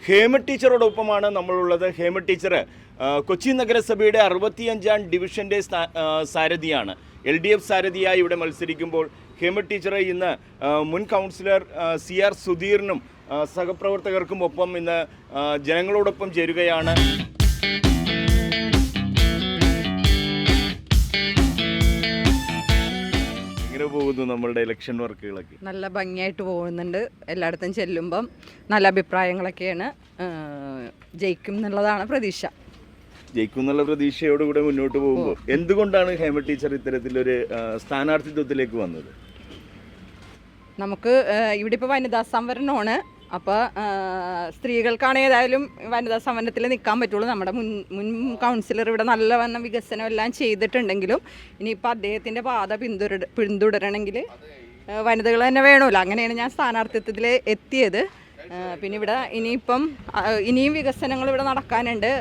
ഹേമ ടീച്ചറോടൊപ്പമാണ് നമ്മളുള്ളത്. ഹേമ ടീച്ചർ കൊച്ചി നഗരസഭയുടെ 65ാം ഡിവിഷൻ്റെ സാരഥിയാണ്. LDF സാരഥിയായി ഇവിടെ മത്സരിക്കുമ്പോൾ ഹേമ ടീച്ചർ ഇന്ന് മുൻ കൗൺസിലർ CR സുധീറിനും സഹപ്രവർത്തകർക്കും ഒപ്പം ഇന്ന് ജനങ്ങളോടൊപ്പം ചേരുകയാണ്. എങ്ങനെ പോകുന്നു നമ്മളുടെ ഇലക്ഷൻ വർക്കുകളൊക്കെ? നല്ല ഭംഗിയായിട്ട് പോകുന്നുണ്ട്. എല്ലായിടത്തും ചെല്ലുമ്പം നല്ല അഭിപ്രായങ്ങളൊക്കെയാണ്. ജയിക്കും എന്നുള്ളതാണ് പ്രതീക്ഷ. ജയിക്കും എന്നുള്ള പ്രതീക്ഷയോടുകൂടെ മുന്നോട്ട് പോകുമ്പോൾ എന്തുകൊണ്ടാണ് ഹേമ ടീച്ചർ ഇത്തരത്തിലൊരു സ്ഥാനാർത്ഥിത്വത്തിലേക്ക് വന്നത്? നമുക്ക് ഇവിടെ ഇപ്പോൾ വനിതാ സംവരണമാണ്. അപ്പോൾ സ്ത്രീകൾക്കാണ് ഏതായാലും വനിതാ സംവരണത്തിൽ നിൽക്കാൻ പറ്റുള്ളൂ. നമ്മുടെ മുൻ കൗൺസിലർ ഇവിടെ നല്ലവണ്ണം വികസനം എല്ലാം ചെയ്തിട്ടുണ്ടെങ്കിലും ഇനിയിപ്പോൾ അദ്ദേഹത്തിൻ്റെ പാത പിന്തുടരണമെങ്കിൽ വനിതകൾ തന്നെ വേണമല്ലോ. അങ്ങനെയാണ് ഞാൻ സ്ഥാനാർത്ഥിത്വത്തിൽ എത്തിയത്. പിന്നെ ഇവിടെ ഇനിയും വികസനങ്ങൾ ഇവിടെ നടക്കാനുണ്ട്.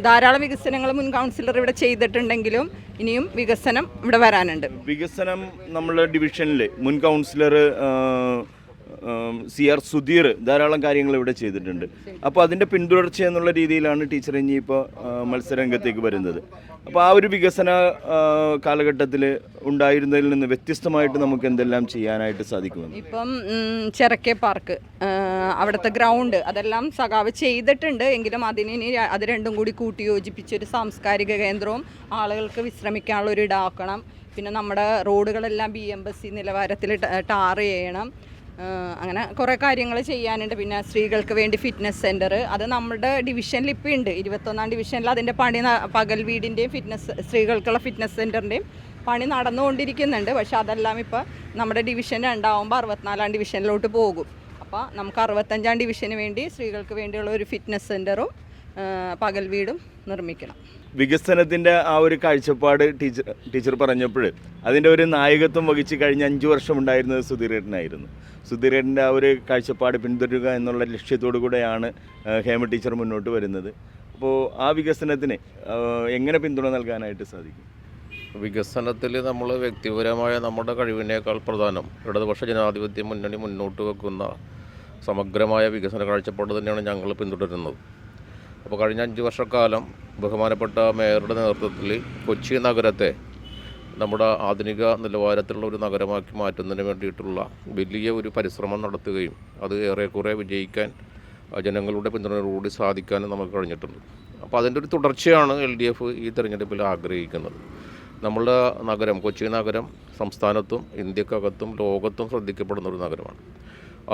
ധാരാളം വികസനങ്ങൾ മുൻ കൗൺസിലർ ഇവിടെ ചെയ്തിട്ടുണ്ടെങ്കിലും ഇനിയും വികസനം ഇവിടെ വരാനുണ്ട്. വികസനം നമ്മുടെ ഡിവിഷനിൽ മുൻ കൗൺസിലർ CR സുധീർ ധാരാളം കാര്യങ്ങൾ ഇവിടെ ചെയ്തിട്ടുണ്ട്. അപ്പോൾ അതിൻ്റെ പിന്തുടർച്ച എന്നുള്ള രീതിയിലാണ് ടീച്ചർ ഇനിയിപ്പോൾ മത്സരരംഗത്തേക്ക് വരുന്നത്. അപ്പോൾ ആ ഒരു വികസന കാലഘട്ടത്തിൽ ഉണ്ടായിരുന്നതിൽ നിന്ന് വ്യത്യസ്തമായിട്ട് നമുക്ക് എന്തെല്ലാം ചെയ്യാനായിട്ട് സാധിക്കുമെന്ന്? ഇപ്പം ചെറക്കെ പാർക്ക്, അവിടുത്തെ ഗ്രൗണ്ട് അതെല്ലാം സഖാവ് ചെയ്തിട്ടുണ്ട്. എങ്കിലും അത് രണ്ടും കൂടി കൂട്ടിയോജിപ്പിച്ചൊരു സാംസ്കാരിക കേന്ദ്രവും ആളുകൾക്ക് വിശ്രമിക്കാനുള്ള ഒരു ഇടാക്കണം. പിന്നെ നമ്മുടെ റോഡുകളെല്ലാം BMBC നിലവാരത്തിൽ ടാർ ചെയ്യണം. അങ്ങനെ കുറേ കാര്യങ്ങൾ ചെയ്യാനുണ്ട്. പിന്നെ സ്ത്രീകൾക്ക് വേണ്ടി ഫിറ്റ്നസ് സെൻറ്റർ, അത് നമ്മുടെ ഡിവിഷനിൽ ഇപ്പോൾ ഉണ്ട്. 21ാം ഡിവിഷനിൽ അതിൻ്റെ പണി പകൽ വീടിൻ്റെയും സ്ത്രീകൾക്കുള്ള ഫിറ്റ്നസ് സെൻറ്ററിൻ്റെയും പണി നടന്നുകൊണ്ടിരിക്കുന്നുണ്ട്. പക്ഷെ അതെല്ലാം ഇപ്പോൾ നമ്മുടെ ഡിവിഷൻ 2 64ാം ഡിവിഷനിലോട്ട് പോകും. അപ്പോൾ നമുക്ക് 65ാം ഡിവിഷന് വേണ്ടി സ്ത്രീകൾക്ക് വേണ്ടിയുള്ള ഒരു ഫിറ്റ്നസ് സെൻറ്ററും പകൽ വീടും നിർമ്മിക്കണം. വികസനത്തിൻ്റെ ആ ഒരു കാഴ്ചപ്പാട് ടീച്ചർ പറഞ്ഞപ്പോൾ അതിൻ്റെ ഒരു നായകത്വം വഹിച്ച് കഴിഞ്ഞ 5 വർഷം ഉണ്ടായിരുന്നത് സുധീരേട്ടനായിരുന്നു. സുധീരേട്ടൻ്റെ ആ ഒരു കാഴ്ചപ്പാട് പിന്തുടരുക എന്നുള്ള ലക്ഷ്യത്തോടു കൂടെയാണ് ഹേമ ടീച്ചർ മുന്നോട്ട് വരുന്നത്. അപ്പോൾ ആ വികസനത്തിന് എങ്ങനെ പിന്തുണ നൽകാനായിട്ട് സാധിക്കും? വികസനത്തിൽ നമ്മൾ വ്യക്തിപരമായ നമ്മുടെ കഴിവിനേക്കാൾ പ്രധാനം ഇടതുപക്ഷ ജനാധിപത്യ മുന്നണി മുന്നോട്ട് വെക്കുന്ന സമഗ്രമായ വികസന കാഴ്ചപ്പാട് തന്നെയാണ് ഞങ്ങൾ പിന്തുടരുന്നത്. അപ്പോൾ കഴിഞ്ഞ 5 വർഷക്കാലം ബഹുമാനപ്പെട്ട മേയറുടെ നേതൃത്വത്തിൽ കൊച്ചി നഗരത്തെ നമ്മുടെ ആധുനിക നിലവാരത്തിലുള്ള ഒരു നഗരമാക്കി മാറ്റുന്നതിന് വേണ്ടിയിട്ടുള്ള വലിയ ഒരു പരിശ്രമം നടത്തുകയും അത് ഏറെക്കുറെ വിജയിക്കാൻ ജനങ്ങളുടെ പിന്തുണയോടുകൂടി സാധിക്കാനും നമുക്ക് കഴിഞ്ഞിട്ടുണ്ട്. അപ്പോൾ അതിൻ്റെ ഒരു തുടർച്ചയാണ് LDF ഈ തെരഞ്ഞെടുപ്പിൽ ആഗ്രഹിക്കുന്നത്. നമ്മളുടെ നഗരം, കൊച്ചി നഗരം സംസ്ഥാനത്തും ഇന്ത്യക്കകത്തും ലോകത്തും ശ്രദ്ധിക്കപ്പെടുന്ന ഒരു നഗരമാണ്.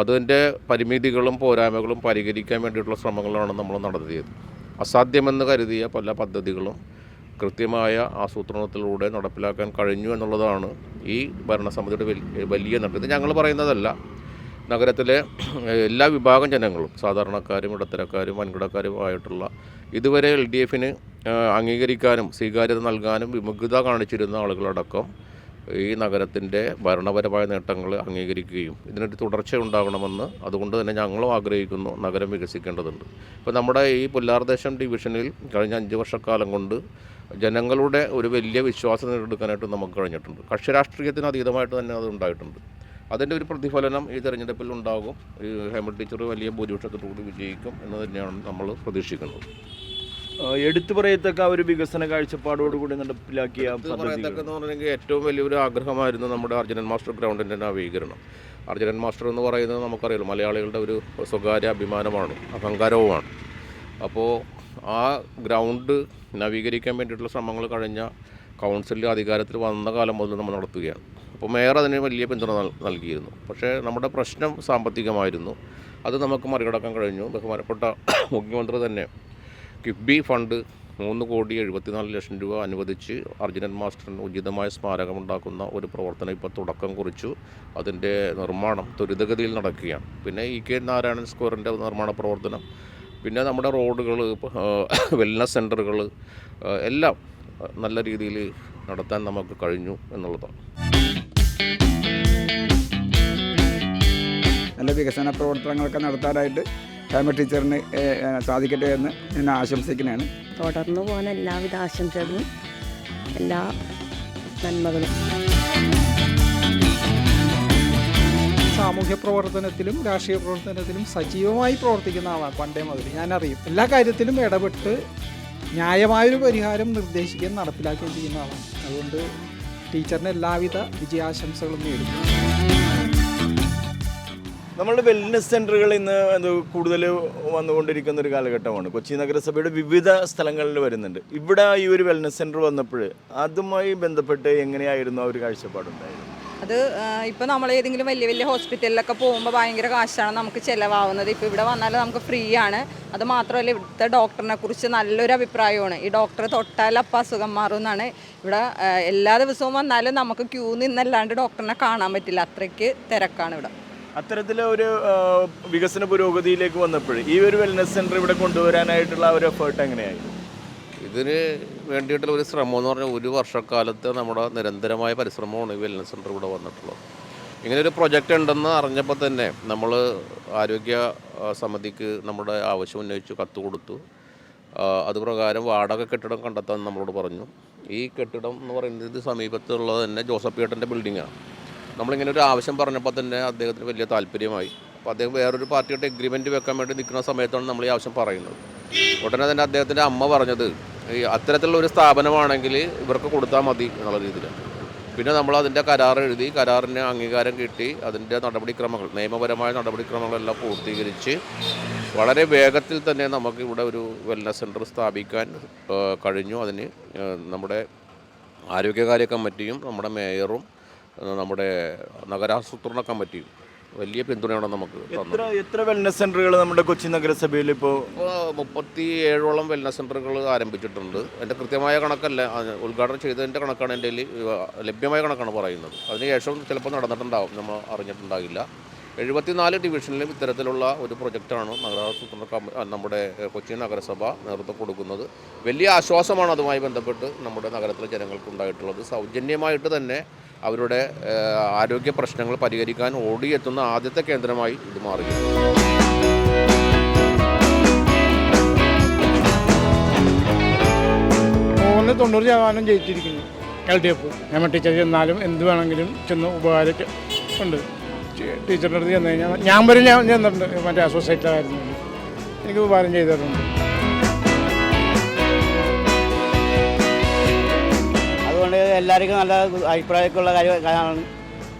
അതിൻ്റെ പരിമിതികളും പോരായ്മകളും പരിഹരിക്കാൻ വേണ്ടിയിട്ടുള്ള ശ്രമങ്ങളാണ് നമ്മൾ നടത്തിയത്. അസാധ്യമെന്ന് കരുതിയ പല പദ്ധതികളും കൃത്യമായ ആസൂത്രണത്തിലൂടെ നടപ്പിലാക്കാൻ കഴിഞ്ഞു എന്നുള്ളതാണ് ഈ ഭരണസമിതിയുടെ വലിയ നേട്ടം. ഇത് ഞങ്ങൾ പറയുന്നതല്ല, നഗരത്തിലെ എല്ലാ വിഭാഗം ജനങ്ങളും, സാധാരണക്കാരും ഇടത്തരക്കാരും വൻകിടക്കാരുമായിട്ടുള്ള ഇതുവരെ LDFന് അംഗീകരിക്കാനും സ്വീകാര്യത നൽകാനും വിമുഖത കാണിച്ചിരുന്ന ആളുകളടക്കം ഈ നഗരത്തിൻ്റെ ഭരണപരമായ നേട്ടങ്ങൾ അംഗീകരിക്കുകയും ഇതിനൊരു തുടർച്ച ഉണ്ടാകണമെന്ന് അതുകൊണ്ട് തന്നെ ഞങ്ങളും ആഗ്രഹിക്കുന്നു. നഗരം വികസിക്കേണ്ടതുണ്ട്. ഇപ്പോൾ നമ്മുടെ ഈ പുല്ലാർദേശം ഡിവിഷനിൽ കഴിഞ്ഞ 5 വർഷക്കാലം കൊണ്ട് ജനങ്ങളുടെ ഒരു വലിയ വിശ്വാസം നേടിയെടുക്കാനായിട്ട് നമുക്ക് കഴിഞ്ഞിട്ടുണ്ട്. കക്ഷി രാഷ്ട്രീയത്തിന് അതീതമായിട്ട് തന്നെ അത് ഉണ്ടായിട്ടുണ്ട്. അതിൻ്റെ ഒരു പ്രതിഫലനം ഈ തെരഞ്ഞെടുപ്പിൽ ഉണ്ടാകും. ഈ ഹേമ ടീച്ചർ വലിയ ഭൂരിപക്ഷത്തോടുകൂടി വിജയിക്കും എന്ന് തന്നെയാണ് നമ്മൾ പ്രതീക്ഷിക്കുന്നത്. എടുത്തു പറയത്തക്ക ഒരു വികസന കാഴ്ചപ്പാടോടുകൂടി നടപ്പിലാക്കിയ പറയത്തക്ക എന്ന് പറഞ്ഞെങ്കിൽ ഏറ്റവും വലിയൊരു ആഗ്രഹമായിരുന്നു നമ്മുടെ അർജുനൻ മാസ്റ്റർ ഗ്രൗണ്ടിൻ്റെ നവീകരണം. അർജുനൻ മാസ്റ്റർ എന്ന് പറയുന്നത് നമുക്കറിയാലോ, മലയാളികളുടെ ഒരു സ്വകാര്യ അഭിമാനമാണ്, അഹങ്കാരവുമാണ്. അപ്പോൾ ആ ഗ്രൗണ്ട് നവീകരിക്കാൻ വേണ്ടിയിട്ടുള്ള ശ്രമങ്ങൾ കഴിഞ്ഞ കൗൺസിലിൽ അധികാരത്തിൽ വന്ന കാലം മുതൽ നമ്മൾ നടത്തുകയാണ്. അപ്പോൾ മേയർ അതിന് വലിയ പിന്തുണ നൽകിയിരുന്നു. പക്ഷേ നമ്മുടെ പ്രശ്നം സാമ്പത്തികമായിരുന്നു. അത് നമുക്ക് മറികടക്കാൻ കഴിഞ്ഞു. ബഹുമാനപ്പെട്ട മുഖ്യമന്ത്രി തന്നെ കിഫ്ബി ഫണ്ട് 3,74 ലക്ഷം രൂപ അനുവദിച്ച് അർജുനൻ മാസ്റ്ററിന് ഉചിതമായ സ്മാരകമുണ്ടാക്കുന്ന ഒരു പ്രവർത്തനം ഇപ്പോൾ തുടക്കം കുറിച്ചു. അതിൻ്റെ നിർമ്മാണം ത്വരിതഗതിയിൽ നടക്കുകയാണ്. പിന്നെ EK നാരായണൻ സ്ക്വയറിൻ്റെ നിർമ്മാണ പ്രവർത്തനം, പിന്നെ നമ്മുടെ റോഡുകൾ, വെൽനസ് സെൻ്ററുകൾ എല്ലാം നല്ല രീതിയിൽ നടത്താൻ നമുക്ക് കഴിഞ്ഞു എന്നുള്ളതാണ്. നല്ല വികസന പ്രവർത്തനങ്ങളൊക്കെ നടത്താനായിട്ട് ഹേമ ടീച്ചറിന് സാധിക്കട്ടെ എന്ന് ഞാൻ ആശംസിക്കുന്നതാണ്. തുടർന്നു പോകാൻ എല്ലാവിധ ആശംസകളും എല്ലാ നന്മകളും. സാമൂഹ്യ പ്രവർത്തനത്തിലും രാഷ്ട്രീയ പ്രവർത്തനത്തിലും സജീവമായി പ്രവർത്തിക്കുന്ന ആളാണ് പണ്ടേ മുതൽ. ഞാനറിയും എല്ലാ കാര്യത്തിലും ഇടപെട്ട് ന്യായമായൊരു പരിഹാരം നിർദ്ദേശിക്കുകയും നടപ്പിലാക്കുകയും ചെയ്യുന്ന ആളാണ്. അതുകൊണ്ട് ടീച്ചറിന് എല്ലാവിധ വിജയാശംസകളും നേരുന്നു. നമ്മളുടെ വെൽനസ് സെൻ്ററുകൾ ഇന്ന് കൂടുതൽ വന്നുകൊണ്ടിരിക്കുന്ന ഒരു കാലഘട്ടമാണ്. കൊച്ചി നഗരസഭയുടെ വിവിധ സ്ഥലങ്ങളിൽ വരുന്നുണ്ട്. ഇവിടെ ഈ ഒരു വെൽനസ് സെൻ്റർ വന്നപ്പോൾ അതുമായി ബന്ധപ്പെട്ട് എങ്ങനെയായിരുന്നു ആ ഒരു കാഴ്ചപ്പാടുണ്ടായത്? അത് ഇപ്പോൾ നമ്മൾ ഏതെങ്കിലും വലിയ വലിയ ഹോസ്പിറ്റലിലൊക്കെ പോകുമ്പോൾ ഭയങ്കര കാശാണ് നമുക്ക് ചിലവാകുന്നത്. ഇപ്പോൾ ഇവിടെ വന്നാൽ നമുക്ക് ഫ്രീ ആണ്. അത് മാത്രമല്ല ഇവിടുത്തെ ഡോക്ടറിനെ കുറിച്ച് നല്ലൊരു അഭിപ്രായമാണ്. ഈ ഡോക്ടറെ തൊട്ടാൽ അപ്പം അസുഖം മാറും എന്നാണ്. ഇവിടെ എല്ലാ ദിവസവും വന്നാലും നമുക്ക് ക്യൂ നിന്നല്ലാണ്ട് ഡോക്ടറിനെ കാണാൻ പറ്റില്ല, അത്രയ്ക്ക് തിരക്കാണ് ഇവിടെ. അത്തരത്തിലെ ഒരു വികസന പുരോഗതിയിലേക്ക് വന്നപ്പോൾ ഈ ഒരു വെൽനസ് സെൻ്റർ ഇവിടെ കൊണ്ടുവരാനായിട്ടുള്ള ഒരു എഫേർട്ട് എങ്ങനെയായിരുന്നു? ഇതിന് വേണ്ടിയിട്ടുള്ള ഒരു ശ്രമം എന്ന് പറഞ്ഞാൽ ഒരു വർഷക്കാലത്തെ നമ്മുടെ നിരന്തരമായ പരിശ്രമമാണ് ഈ വെൽനസ് സെൻ്റർ ഇവിടെ വന്നിട്ടുള്ളത്. ഇങ്ങനൊരു പ്രൊജക്റ്റ് ഉണ്ടെന്ന് അറിഞ്ഞപ്പോൾ തന്നെ നമ്മൾ ആരോഗ്യ സമിതിക്ക് നമ്മുടെ ആവശ്യം ഉന്നയിച്ചു, കത്ത് കൊടുത്തു. അതുപ്രകാരം വാടക കെട്ടിടം കണ്ടെത്താൻ നമ്മളോട് പറഞ്ഞു. ഈ കെട്ടിടം എന്ന് പറയുന്നത് ഇത് സമീപത്തുള്ളത് തന്നെ ജോസഫ് ഏട്ടൻ്റെ ബിൽഡിങ്ങാണ്. നമ്മളിങ്ങനെ ഒരു ആവശ്യം പറഞ്ഞപ്പോൾ തന്നെ അദ്ദേഹത്തിന് വലിയ താല്പര്യമായി. അപ്പോൾ അദ്ദേഹം വേറൊരു പാർട്ടിയായിട്ട് എഗ്രിമെൻറ്റ് വെക്കാൻ വേണ്ടി നിൽക്കുന്ന സമയത്താണ് നമ്മൾ ഈ ആവശ്യം പറയുന്നത്. ഉടനെ തന്നെ അദ്ദേഹത്തിൻ്റെ അമ്മ പറഞ്ഞത് ഈ അത്തരത്തിലുള്ള ഒരു സ്ഥാപനമാണെങ്കിൽ ഇവർക്ക് കൊടുത്താൽ മതി എന്നുള്ള രീതിയിലാണ്. പിന്നെ നമ്മൾ അതിൻ്റെ കരാർ എഴുതി, കരാറിന് അംഗീകാരം കിട്ടി, അതിൻ്റെ നടപടിക്രമങ്ങൾ, നിയമപരമായ നടപടിക്രമങ്ങളെല്ലാം പൂർത്തീകരിച്ച് വളരെ വേഗത്തിൽ തന്നെ നമുക്ക് ഇവിടെ ഒരു വെൽനസ് സെൻറ്റർ സ്ഥാപിക്കാൻ കഴിഞ്ഞു. അതിന് നമ്മുടെ ആരോഗ്യകാര്യ കമ്മിറ്റിയും നമ്മുടെ മേയറും നമ്മുടെ നഗരാസൂത്രണ കമ്മിറ്റിയും വലിയ പിന്തുണയാണ് നമുക്ക് തന്നത്. എത്ര വെൽനസ് സെൻ്ററുകൾ നമ്മുടെ കൊച്ചി നഗരസഭയിൽ ഇപ്പോൾ 37ഓളം വെൽനസ് സെൻ്ററുകൾ ആരംഭിച്ചിട്ടുണ്ട്. എൻ്റെ കൃത്യമായ കണക്കല്ല, ഉദ്ഘാടനം ചെയ്തതിൻ്റെ കണക്കാണ് എൻ്റെ ലഭ്യമായ കണക്കാണ് പറയുന്നത്. അതിനുശേഷം ചിലപ്പോൾ നടന്നിട്ടുണ്ടാവും, നമ്മൾ അറിഞ്ഞിട്ടുണ്ടാകില്ല. 74 ഡിവിഷനിലും ഇത്തരത്തിലുള്ള ഒരു പ്രൊജക്റ്റാണ് നമ്മുടെ കൊച്ചി നഗരസഭ നേതൃത്വം കൊടുക്കുന്നത്. വലിയ ആശ്വാസമാണ് അതുമായി ബന്ധപ്പെട്ട് നമ്മുടെ നഗരത്തിലെ ജനങ്ങൾക്കുണ്ടായിട്ടുള്ളത്. സൗജന്യമായിട്ട് തന്നെ അവരുടെ ആരോഗ്യ പ്രശ്നങ്ങൾ പരിഹരിക്കാൻ ഓടിയെത്തുന്ന ആദ്യത്തെ കേന്ദ്രമായി ഇത് മാറി. മോന് 90% ജയിച്ചിരിക്കുന്നു LDF. ഞാൻ ടീച്ചർ ചെന്നാലും എന്ത് വേണമെങ്കിലും ചെന്ന് ഉപകാരം ഉണ്ട്. ടീച്ചറിൻ്റെ അടുത്ത് ചെന്ന് കഴിഞ്ഞാൽ ഞാൻ വരെ ഞാൻ ചെന്നിട്ടുണ്ട്. മറ്റേ സൊസൈറ്റിയിലായിരുന്നു, എനിക്ക് ഉപകാരം ചെയ്തിട്ടുണ്ട്. അതുകൊണ്ട് എല്ലാവർക്കും നല്ല അഭിപ്രായമൊക്കെ ഉള്ള കാര്യമാണ്.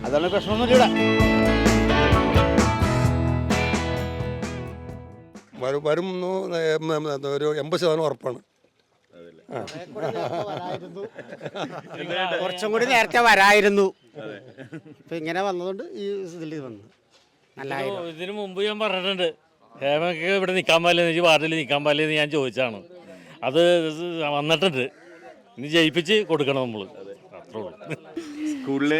അതാണ് പ്രശ്നമൊന്നുമില്ല. വരും ഒരു 80% ഉറപ്പാണ്. കുറച്ചും കൂടി നേരത്തെ വരായിരുന്നു. ഇപ്പം ഇങ്ങനെ വന്നതുകൊണ്ട് ഈ ഇതിൽ വന്നു നല്ലതായിരുന്നു. ഇതിനു മുമ്പ് ഞാൻ പറഞ്ഞിട്ടുണ്ട്, ഹേമയ്ക്ക് ഇവിടെ നിൽക്കാൻ പാടില്ലെന്ന്, വാർഡിൽ നിൽക്കാൻ പാടില്ലെന്ന് ഞാൻ ചോദിച്ചാണ്. അത് വന്നിട്ടുണ്ട്. ഇനി ജയിപ്പിച്ച് കൊടുക്കണം നമ്മൾ, അത്രേ ഉള്ളൂ. സ്കൂളിൽ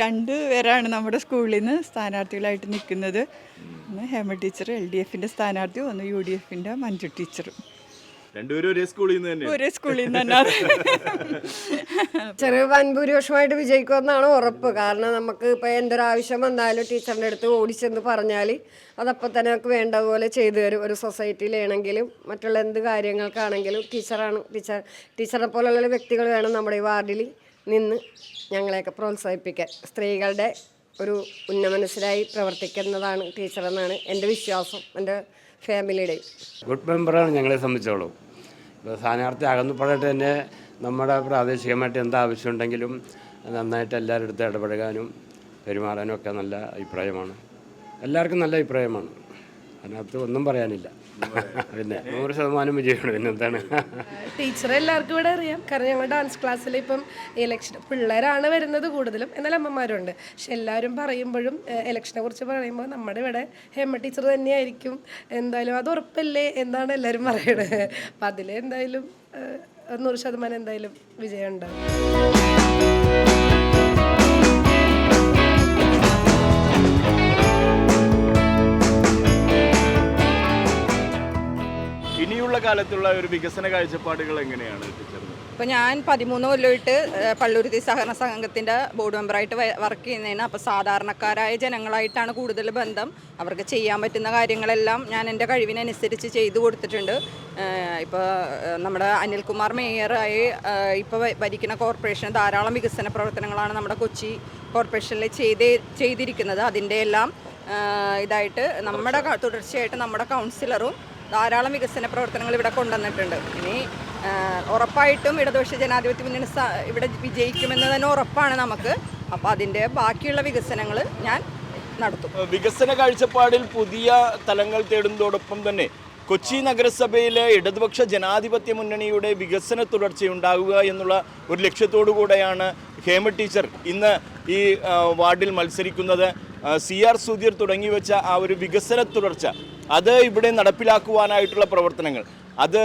2 പേരാണ് നമ്മുടെ സ്കൂളിൽ നിന്ന് സ്ഥാനാർത്ഥികളായിട്ട് നിൽക്കുന്നത്. ഒന്ന് ഹേമ ടീച്ചർ LDFൻ്റെ സ്ഥാനാർത്ഥി, ഒന്ന് UDFൻ്റെ മഞ്ജു ടീച്ചറും. രണ്ടുപേരും ഒരേ സ്കൂളിൽ നിന്ന് തന്നെ. ഒരേ സ്കൂളിൽ നിന്ന് തന്നെ. ചെറിയ വൻഭൂരിപക്ഷമായിട്ട് വിജയിക്കുമെന്നാണ് ഉറപ്പ്. കാരണം നമുക്ക് ഇപ്പോൾ എന്തൊരാവശ്യം വന്നാലും ടീച്ചറിൻ്റെ അടുത്ത് ഓടിച്ചെന്ന് പറഞ്ഞാൽ അതപ്പം തന്നെ നമുക്ക് വേണ്ട പോലെ ചെയ്തു തരും. ഒരു സൊസൈറ്റിയിലാണെങ്കിലും മറ്റുള്ള എന്ത് കാര്യങ്ങൾക്കാണെങ്കിലും ടീച്ചറെ പോലുള്ള വ്യക്തികൾ വേണം നമ്മുടെ ഈ വാർഡിൽ നിന്ന് ഞങ്ങളെയൊക്കെ പ്രോത്സാഹിപ്പിക്കാൻ. സ്ത്രീകളുടെ ഒരു ഉന്നമനസ്സിലായി പ്രവർത്തിക്കുന്നതാണ് ടീച്ചറെന്നാണ് എൻ്റെ വിശ്വാസം, എൻ്റെ ഫാമിലിയുടെയും. ഗുഡ് മെമ്പറാണ് ഞങ്ങളെ സംബന്ധിച്ചോളം. ഇപ്പോൾ സ്ഥാനാർത്ഥി അകന്നപ്പോഴായിട്ട് തന്നെ നമ്മുടെ പ്രാദേശികമായിട്ട് എന്താവശ്യമുണ്ടെങ്കിലും നന്നായിട്ട് എല്ലാവരുടെ അടുത്ത് ഇടപഴകാനും പെരുമാറാനും ഒക്കെ നല്ല അഭിപ്രായമാണ്. എല്ലാവർക്കും നല്ല അഭിപ്രായമാണ്, അതിനകത്ത് ഒന്നും പറയാനില്ല. പിന്നെ 100% വിജയമാണ്. പിന്നെന്താണ്, ടീച്ചറെ എല്ലാവർക്കും ഇവിടെ അറിയാം. കാരണം ഞങ്ങൾ ഡാൻസ് ക്ലാസ്സിൽ ഇപ്പം ഇലക്ഷൻ പിള്ളേരാണ് വരുന്നത് കൂടുതലും, എന്നാൽ അമ്മമാരുണ്ട്. പക്ഷെ എല്ലാവരും പറയുമ്പോഴും ഇലക്ഷനെ കുറിച്ച് പറയുമ്പോൾ നമ്മുടെ ഇവിടെ ഹേമ ടീച്ചർ തന്നെയായിരിക്കും എന്തായാലും, അത് ഉറപ്പല്ലേ എന്നാണ് എല്ലാവരും പറയുന്നത്. അപ്പം അതിൽ എന്തായാലും 100% എന്തായാലും വിജയം ഉണ്ടാകും. ഇനിയുള്ള കാലത്തുള്ള ഒരു വികസന കാഴ്ചപ്പാടുകൾ എങ്ങനെയാണ് ടീച്ചർ? ഇപ്പോൾ ഞാൻ 13 കൊല്ലമായിട്ട് പള്ളുരുത്തി സഹകരണ സംഘത്തിൻ്റെ ബോർഡ് മെമ്പറായിട്ട് വർക്ക് ചെയ്യുന്നതാണ്. അപ്പോൾ സാധാരണക്കാരായ ജനങ്ങളായിട്ടാണ് കൂടുതൽ ബന്ധം. അവർക്ക് ചെയ്യാൻ പറ്റുന്ന കാര്യങ്ങളെല്ലാം ഞാൻ എൻ്റെ കഴിവിനനുസരിച്ച് ചെയ്തു കൊടുത്തിട്ടുണ്ട്. ഇപ്പോൾ നമ്മുടെ അനിൽകുമാർ മേയറായി ഇപ്പോൾ ഭരിക്കുന്ന കോർപ്പറേഷൻ ധാരാളം വികസന പ്രവർത്തനങ്ങളാണ് നമ്മുടെ കൊച്ചി കോർപ്പറേഷനിൽ ചെയ്തിരിക്കുന്നത്. അതിൻ്റെ എല്ലാം ഇതായിട്ട് തുടർച്ചയായിട്ട് നമ്മുടെ കൗൺസിലറും ധാരാളം വികസന പ്രവർത്തനങ്ങൾ ഇവിടെ കൊണ്ടുവന്നിട്ടുണ്ട്. ഇനി ഉറപ്പായിട്ടും ഇടതുപക്ഷ ജനാധിപത്യ മുന്നണി ഇവിടെ വിജയിക്കുമെന്ന് തന്നെ ഉറപ്പാണ് നമുക്ക്. അപ്പോൾ അതിൻ്റെ ബാക്കിയുള്ള വികസനങ്ങൾ ഞാൻ നടത്തും. വികസന കാഴ്ചപ്പാടിൽ പുതിയ തലങ്ങൾ തേടുന്നതോടൊപ്പം തന്നെ കൊച്ചി നഗരസഭയിലെ ഇടതുപക്ഷ ജനാധിപത്യ മുന്നണിയുടെ വികസന തുടർച്ചയുണ്ടാവുക എന്നുള്ള ഒരു ലക്ഷ്യത്തോടു കൂടെയാണ് ഹേമ ടീച്ചർ ഇന്ന് ഈ വാർഡിൽ മത്സരിക്കുന്നത്. CR സുധീർ തുടങ്ങി വെച്ച ആ ഒരു വികസന തുടർച്ച അത് ഇവിടെ നടപ്പിലാക്കുവാനായിട്ടുള്ള പ്രവർത്തനങ്ങൾ അത്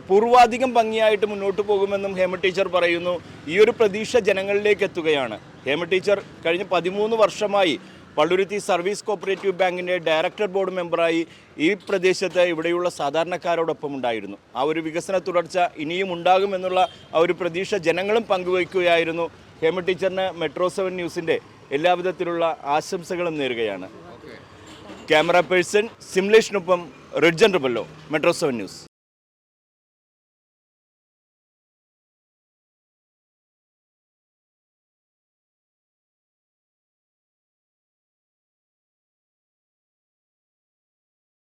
പൂർവാധികം ഭംഗിയായിട്ട് മുന്നോട്ട് പോകുമെന്നും ഹേമ ടീച്ചർ പറയുന്നു. ഈ ഒരു പ്രതീക്ഷ ജനങ്ങളിലേക്ക് എത്തുകയാണ്. ഹേമ ടീച്ചർ കഴിഞ്ഞ 13 വർഷമായി പള്ളുരുത്തി സർവീസ് കോപ്പറേറ്റീവ് ബാങ്കിൻ്റെ ഡയറക്ടർ ബോർഡ് മെമ്പറായി ഈ പ്രദേശത്ത് ഇവിടെയുള്ള സാധാരണക്കാരോടൊപ്പം ഉണ്ടായിരുന്നു. ആ ഒരു വികസന തുടർച്ച ഇനിയും ഉണ്ടാകുമെന്നുള്ള ആ ഒരു പ്രതീക്ഷ ജനങ്ങളും പങ്കുവയ്ക്കുകയായിരുന്നു. ഹേമ ടീച്ചറിന് മെട്രോ 7 ന്യൂസിൻ്റെ എല്ലാവിധത്തിലുള്ള ആശംസകളും നേരുകയാണ്. Camera person സിംലേഷിനൊപ്പം റിഡ്ജൻ Rabello, metro 7 news.